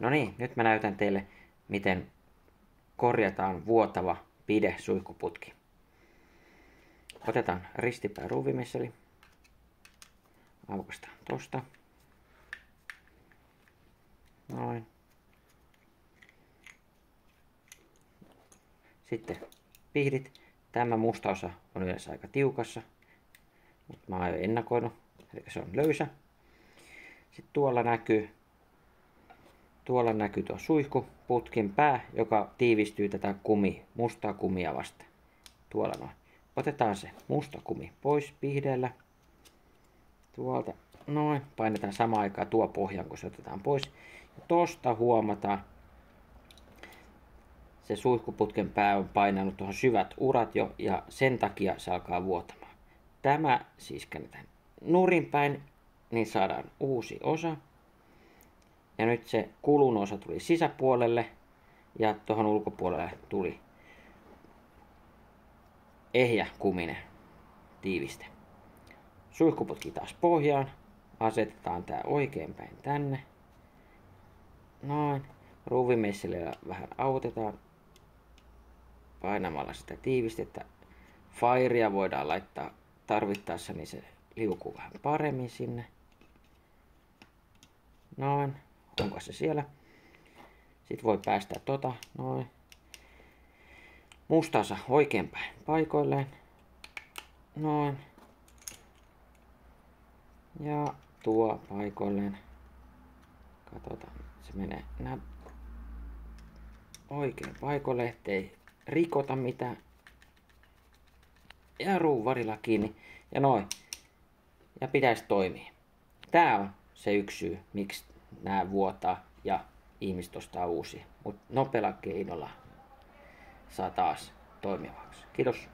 No niin, nyt mä näytän teille, miten korjataan vuotava pide-suihkuputki. Otetaan ristipää ruuvimesseli. Aukaistaan tosta. Noin. Sitten pihdit. Tämä musta osa on yleensä aika tiukassa, mutta mä oon jo ennakoinut, eli se on löysä. Sitten tuolla näkyy tuo suihkuputkin pää, joka tiivistyy tätä mustaa kumia vasten. Tuolla noin. Otetaan se musta kumi pois pihdeellä. Tuolta noin. Painetaan samaan aikaan tuo pohjan, kun se otetaan pois. Ja tosta huomataan, se suihkuputken pää on painanut tuohon syvät urat jo, ja sen takia se alkaa vuotamaan. Tämä siis käännetään nurinpäin, niin saadaan uusi osa. Ja nyt se kulunut osa tuli sisäpuolelle, ja tuohon ulkopuolelle tuli ehjä kuminen tiiviste. Suihkuputki taas pohjaan. Asetetaan tää oikeinpäin tänne. Noin. Ruuvimesselillä vähän autetaan painamalla sitä tiivistettä. Fairia voidaan laittaa tarvittaessa, niin se liukuu vähän paremmin sinne. Noin. Onko se siellä? Sitten voi päästää noin. Musta osa oikeinpäin paikoilleen. Noin. Ja tuo paikoilleen. Katsotaan, se menee oikein paikoille, ettei rikota mitään. Ja ruuvarilla kiinni. Ja noin. Ja pitäisi toimia. Tää on se yksi syy, miksi nää vuotaa ja ihmiset ostaa uusia. Mutta nopealla keinolla saa taas toimivaksi. Kiitos.